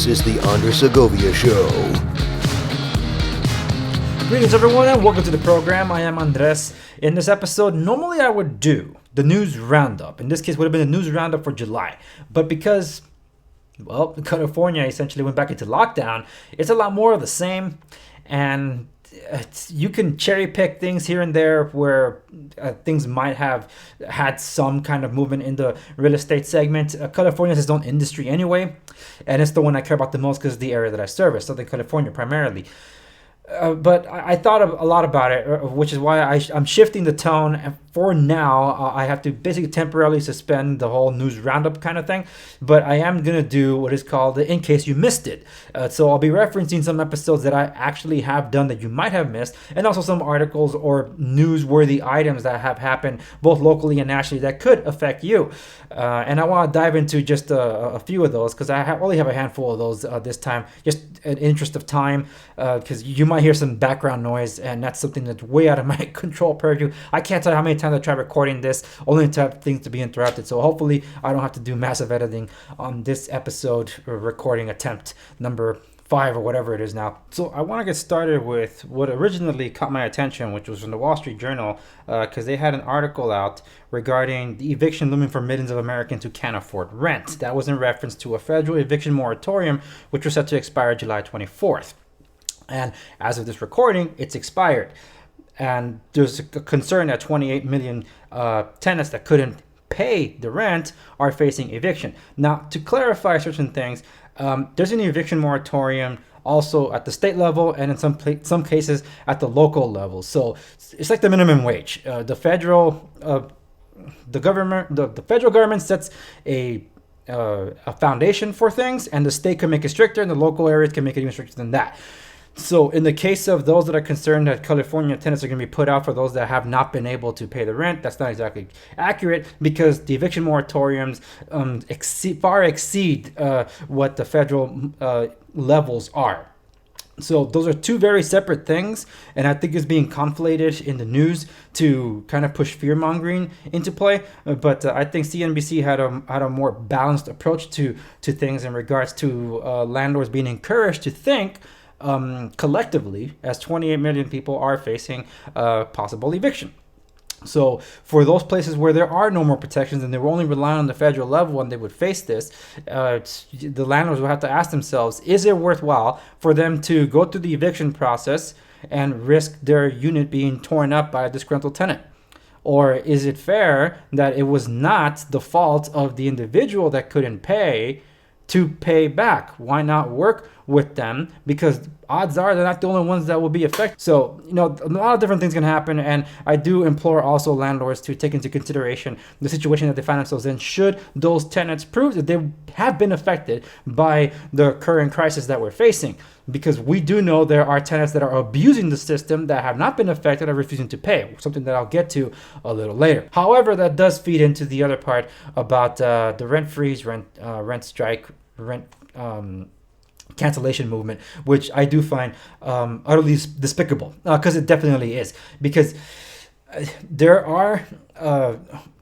This is the Under Segovia Show. Greetings everyone and welcome to the program. I am Andres. In this episode, normally I would do the news roundup. In this case, would have been the news roundup for July. But because, well, California essentially went back into lockdown, it's a lot more of the same. And you can cherry pick things here and there where things might have had some kind of movement in the real estate segment. California has its own industry anyway, and it's the one I care about the most because it's the area that I service, Southern California primarily. But I thought a lot about it, which is why I'm shifting the tone. And for now, I have to basically temporarily suspend the whole news roundup kind of thing. But I am going to do what is called the In Case You Missed It. So I'll be referencing some episodes that I actually have done that you might have missed, and also some articles or newsworthy items that have happened both locally and nationally that could affect you. And I want to dive into just a few of those because I only have a handful of those this time, just in interest of time, because you might hear some background noise, and that's something that's way out of my control purview. I can't tell you how many times I tried recording this, only to have things to be interrupted. So hopefully I don't have to do massive editing on this episode or recording attempt number 5 or whatever it is now. So I want to get started with what originally caught my attention, which was from the Wall Street Journal, because they had an article out regarding the eviction looming for millions of Americans who can't afford rent. That was in reference to a federal eviction moratorium, which was set to expire July 24th. And as of this recording, it's expired. And there's a concern that 28 million tenants that couldn't pay the rent are facing eviction. Now, to clarify certain things, there's an eviction moratorium also at the state level and in some cases at the local level. So it's like the minimum wage. The federal government sets a foundation for things, and the state can make it stricter, and the local areas can make it even stricter than that. So in the case of those that are concerned that California tenants are going to be put out for those that have not been able to pay the rent, that's not exactly accurate because the eviction moratoriums far exceed what the federal levels are. So those are two very separate things, and I think it's being conflated in the news to kind of push fear-mongering into play. But I think CNBC had a more balanced approach to things in regards to landlords being encouraged to think collectively, as 28 million people are facing possible eviction. So for those places where there are no more protections and they were only relying on the federal level and they would face this, the landlords will have to ask themselves, is it worthwhile for them to go through the eviction process and risk their unit being torn up by a disgruntled tenant? Or is it fair that it was not the fault of the individual that couldn't pay to pay back? Why not work with them? Because odds are they're not the only ones that will be affected. So, a lot of different things can happen, and I do implore also landlords to take into consideration the situation that they find themselves in should those tenants prove that they have been affected by the current crisis that we're facing. Because we do know there are tenants that are abusing the system that have not been affected or refusing to pay, something that I'll get to a little later. However, that does feed into the other part about the rent freeze, rent strike, rent cancellation movement, which I do find utterly despicable, because it definitely is. Because there are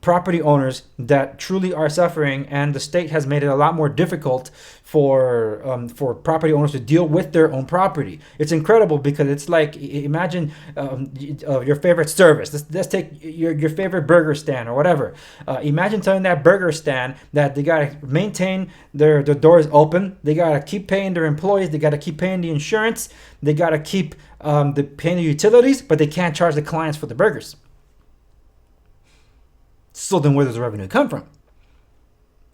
property owners that truly are suffering, and the state has made it a lot more difficult for property owners to deal with their own property. It's incredible because it's like, imagine your favorite service. Let's take your favorite burger stand or whatever. Imagine telling that burger stand that they gotta maintain their doors open, they gotta keep paying their employees, they gotta keep paying the insurance, they gotta keep paying the utilities, but they can't charge the clients for the burgers. So then where does the revenue come from?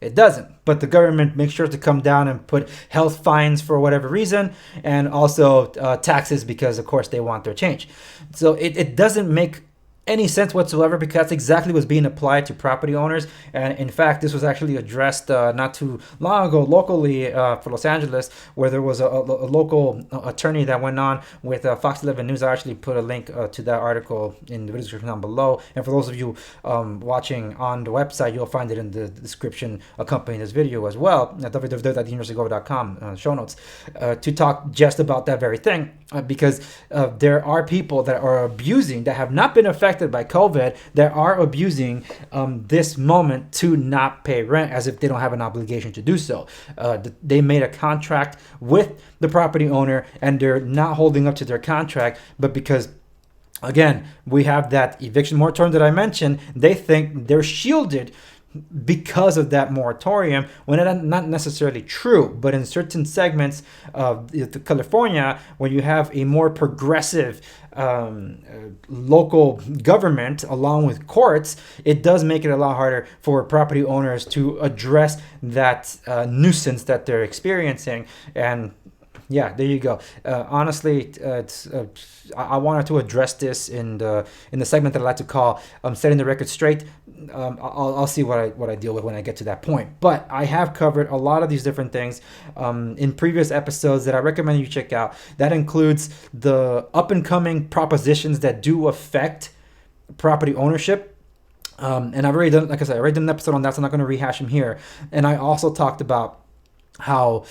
It doesn't. But the government makes sure to come down and put health fines for whatever reason, and also taxes because, of course, they want their change. So it doesn't make any sense whatsoever, because that's exactly what's being applied to property owners. And in fact, this was actually addressed not too long ago locally for Los Angeles, where there was a local attorney that went on with Fox 11 News. I actually put a link to that article in the video description down below. And for those of you watching on the website, you'll find it in the description accompanying this video as well at www.theuniversitygo.com show notes to talk just about that very thing, because there are people that are abusing, that have not been affected affected by COVID that are abusing this moment to not pay rent as if they don't have an obligation to do so. They made a contract with the property owner and they're not holding up to their contract, but because again, we have that eviction moratorium that I mentioned, they think they're shielded because of that moratorium, when it's not necessarily true. But in certain segments of California, when you have a more progressive local government along with courts, it does make it a lot harder for property owners to address that nuisance that they're experiencing. And yeah, there you go. Honestly, I wanted to address this in the segment that I like to call "Setting the Record Straight." I'll see what I deal with when I get to that point. But I have covered a lot of these different things in previous episodes that I recommend you check out. That includes the up and coming propositions that do affect property ownership. And I've already done, like I said, I already done an episode on that, so I'm not going to rehash them here. And I also talked about how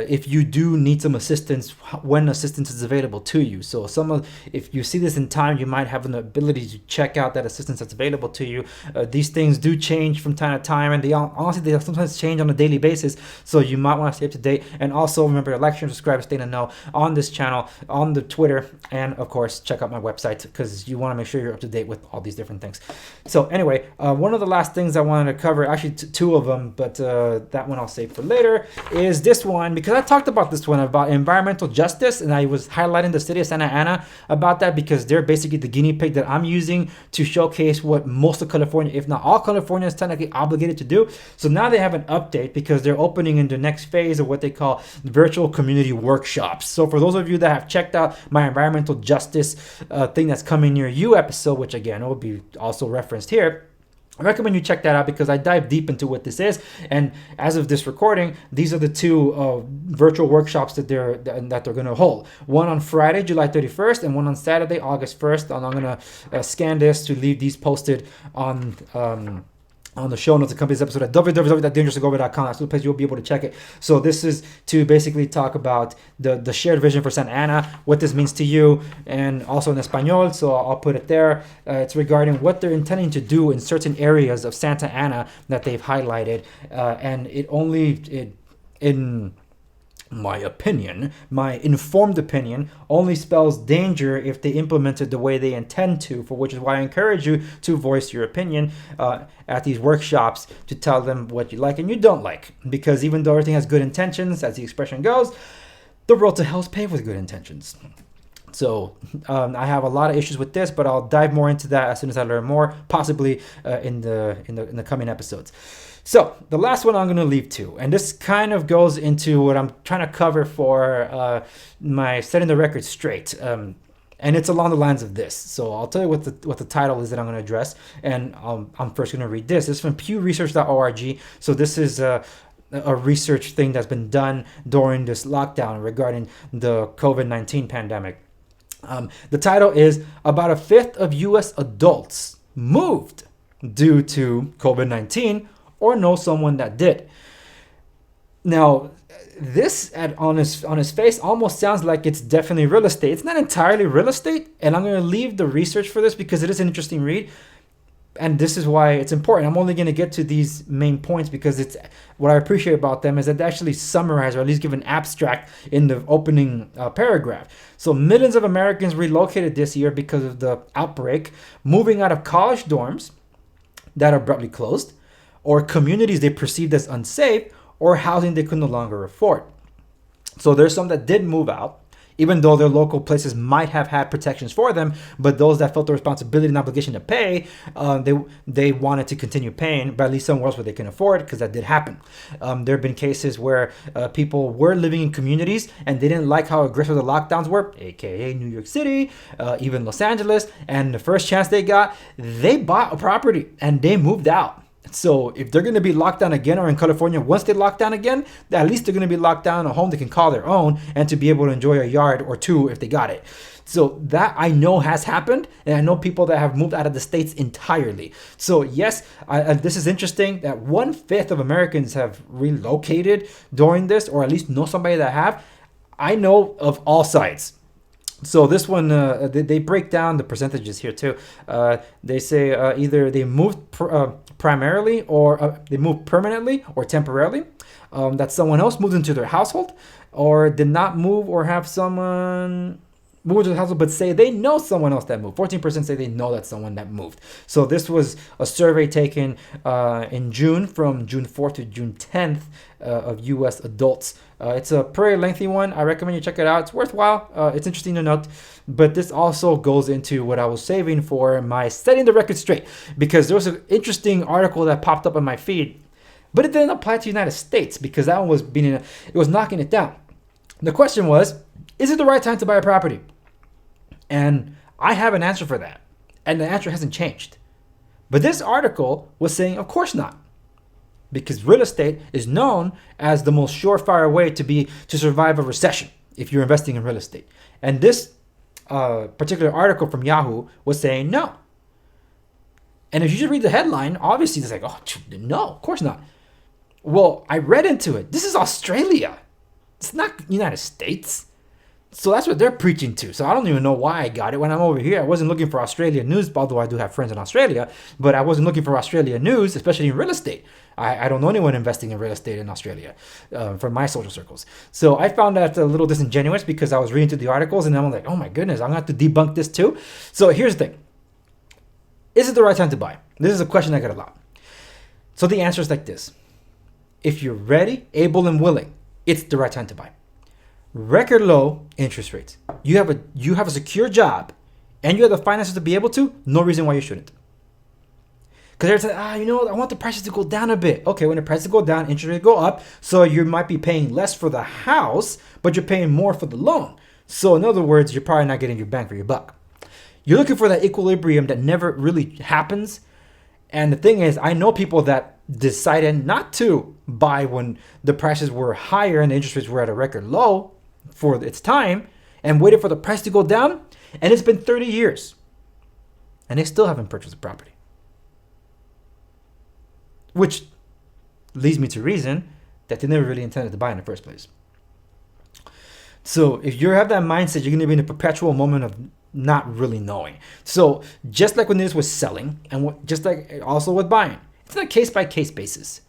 if you do need some assistance, when assistance is available to you. So if you see this in time, you might have an ability to check out that assistance that's available to you. These things do change from time to time, and they sometimes change on a daily basis. So you might want to stay up to date. And also remember to like, share, and subscribe, stay in the know on this channel, on the Twitter, and of course check out my website because you want to make sure you're up to date with all these different things. So anyway, one of the last things I wanted to cover, actually two of them, but that one I'll save for later, is this one. Because I talked about this one about environmental justice, and I was highlighting the city of Santa Ana about that because they're basically the guinea pig that I'm using to showcase what most of California, if not all California, is technically obligated to do. So now they have an update because they're opening in the next phase of what they call virtual community workshops. So for those of you that have checked out my environmental justice thing that's coming near you episode, which again will be also referenced here, I recommend you check that out because I dive deep into what this is. And as of this recording, these are the two virtual workshops that they're going to hold. One on Friday, July 31st, and one on Saturday, August 1st. And I'm going to scan this to leave these posted on the show notes, the company's episode at www.dangeroussegovia.com. That's the place you'll be able to check it. So this is to basically talk about the shared vision for Santa Ana, what this means to you, and also in Espanol, so I'll put it there. It's regarding what they're intending to do in certain areas of Santa Ana that they've highlighted. And in my opinion, my informed opinion, only spells danger if they implement it the way they intend to, for which is why I encourage you to voice your opinion at these workshops, to tell them what you like and you don't like. Because even though everything has good intentions, as the expression goes, the road to hell is paved with good intentions. So I have a lot of issues with this, but I'll dive more into that as soon as I learn more, possibly in the coming episodes. So the last one I'm going to leave to, and this kind of goes into what I'm trying to cover for my Setting the Record Straight. And it's along the lines of this. So I'll tell you what the title is that I'm going to address. And I'm first going to read this. This is from pewresearch.org. So this is a research thing that's been done during this lockdown regarding the COVID-19 pandemic. The title is "About a fifth of U.S. adults moved due to COVID-19 or know someone that did." Now, this on his face almost sounds like it's definitely real estate. It's not entirely real estate, and I'm going to leave the research for this because it is an interesting read. And this is why it's important. I'm only going to get to these main points because it's what I appreciate about them is that they actually summarize or at least give an abstract in the opening paragraph. So millions of Americans relocated this year because of the outbreak, moving out of college dorms that abruptly closed, or communities they perceived as unsafe, or housing they could no longer afford. So there's some that did move out, even though their local places might have had protections for them, but those that felt the responsibility and obligation to pay, they wanted to continue paying, but at least somewhere else where they can afford, because that did happen. There have been cases where people were living in communities and they didn't like how aggressive the lockdowns were, aka New York City, even Los Angeles, and the first chance they got, they bought a property and they moved out. So if they're going to be locked down again, or in California, once they lock down again, at least they're going to be locked down in a home they can call their own and to be able to enjoy a yard or two if they got it. So that I know has happened, and I know people that have moved out of the States entirely. So yes, this is interesting that 1/5 of Americans have relocated during this, or at least know somebody that have. I know of all sides. So this one, they break down the percentages here too. They say either they moved primarily, or they moved permanently or temporarily. That someone else moved into their household, or did not move or have someone move into the household, but say they know someone else that moved. 14% say they know that someone that moved. So this was a survey taken in June, from June 4th to June 10th, of U.S. adults. It's a pretty lengthy one. I recommend you check it out. It's worthwhile. It's interesting to note. But this also goes into what I was saving for my setting the record straight, because there was an interesting article that popped up on my feed, but it didn't apply to the United States, because that one was it was knocking it down. The question was, is it the right time to buy a property? And I have an answer for that. And the answer hasn't changed. But this article was saying, of course not. Because real estate is known as the most surefire way to survive a recession if you're investing in real estate. And this particular article from Yahoo was saying no. And if you just read the headline, obviously it's like, oh, no, of course not. Well, I read into it. This is Australia. It's not United States. So that's what they're preaching to. So I don't even know why I got it when I'm over here. I wasn't looking for Australian news, although I do have friends in Australia, but I wasn't looking for Australian news, especially in real estate. I don't know anyone investing in real estate in Australia from my social circles. So I found that a little disingenuous, because I was reading through the articles and I'm like, oh my goodness, I'm going to have to debunk this too. So here's the thing. Is it the right time to buy? This is a question I get a lot. So the answer is like this. If you're ready, able, and willing, it's the right time to buy. Record low interest rates. You have a secure job, and you have the finances to be able to. No reason why you shouldn't. Because they're saying, I want the prices to go down a bit. Okay, when the prices go down, interest rates go up. So you might be paying less for the house, but you're paying more for the loan. So in other words, you're probably not getting your bang for your buck. You're looking for that equilibrium that never really happens. And the thing is, I know people that decided not to buy when the prices were higher and the interest rates were at a record low for its time, and waited for the price to go down, and it's been 30 years and they still haven't purchased a property, which leads me to reason that they never really intended to buy in the first place. So if you have that mindset, you're going to be in a perpetual moment of not really knowing. So just like when this was selling, and just like also with buying, it's on a case-by-case basis.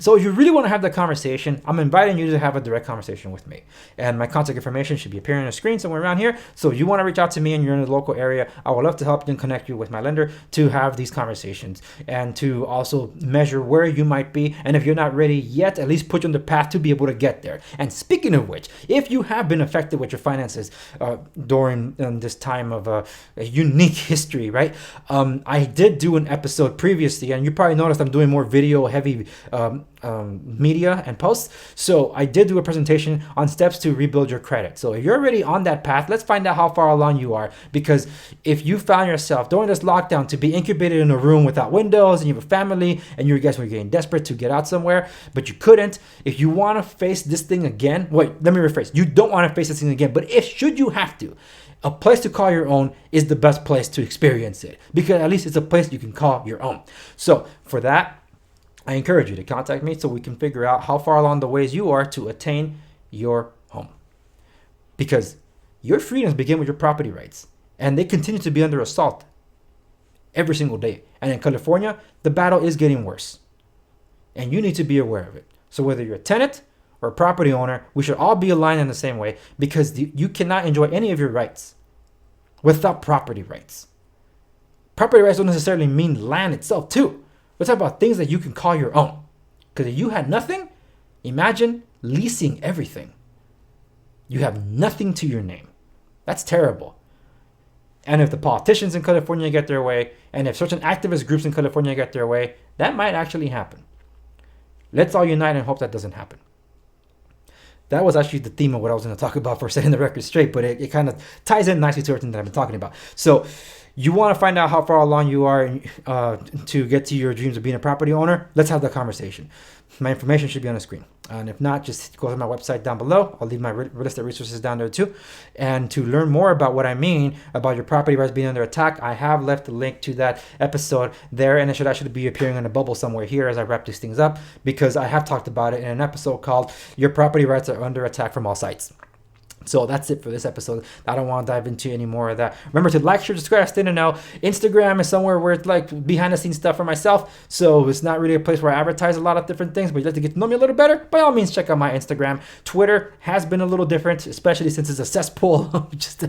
So if you really want to have that conversation, I'm inviting you to have a direct conversation with me. And my contact information should be appearing on the screen somewhere around here. So if you want to reach out to me and you're in the local area, I would love to help you and connect you with my lender to have these conversations, and to also measure where you might be. And if you're not ready yet, at least put you on the path to be able to get there. And speaking of which, if you have been affected with your finances during this time of a unique history, right? I did do an episode previously, and you probably noticed I'm doing more video heavy media and posts. So I did do a presentation on steps to rebuild your credit. So if you're already on that path, let's find out how far along you are. Because if you found yourself during this lockdown to be incubated in a room without windows, and you have a family, and you guys were getting desperate to get out somewhere, but you couldn't, if you want to face this thing again, wait, let me rephrase. You don't want to face this thing again, but if should you have to, a place to call your own is the best place to experience it, because at least it's a place you can call your own. So for that, I encourage you to contact me so we can figure out how far along the ways you are to attain your home. Because your freedoms begin with your property rights, and they continue to be under assault every single day. And in California, the battle is getting worse, and you need to be aware of it. So whether you're a tenant or a property owner, we should all be aligned in the same way, because you cannot enjoy any of your rights without property rights. Property rights don't necessarily mean land itself too. Let's talk about things that you can call your own. Because if you had nothing, imagine leasing everything. You have nothing to your name. That's terrible. And if the politicians in California get their way, and if certain activist groups in California get their way, that might actually happen. Let's all unite and hope that doesn't happen. That was actually the theme of what I was going to talk about for setting the record straight, but it kind of ties in nicely to everything that I've been talking about. So you want to find out how far along you are to get to your dreams of being a property owner? Let's have that conversation. My information should be on the screen. And if not, just go to my website down below. I'll leave my real estate resources down there too. And to learn more about what I mean about your property rights being under attack, I have left a link to that episode there, and it should actually be appearing in a bubble somewhere here as I wrap these things up, because I have talked about it in an episode called Your Property Rights Are Under Attack from All Sides. So that's it for this episode. I don't want to dive into any more of that. Remember to like, share, subscribe, stay in and know. Instagram is somewhere where it's like behind the scenes stuff for myself. So it's not really a place where I advertise a lot of different things, but you'd like to get to know me a little better, by all means, check out my Instagram. Twitter has been a little different, especially since it's a cesspool of just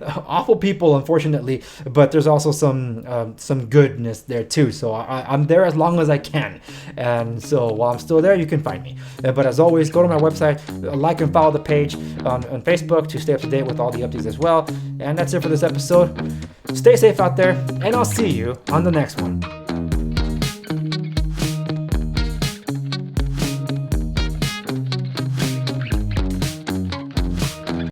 awful people, unfortunately. But there's also some goodness there too. So I'm there as long as I can. And so while I'm still there, you can find me. But as always, go to my website, like and follow the page on Facebook to stay up to date with all the updates as well. And that's it for this episode. Stay safe out there, and I'll see you on the next one.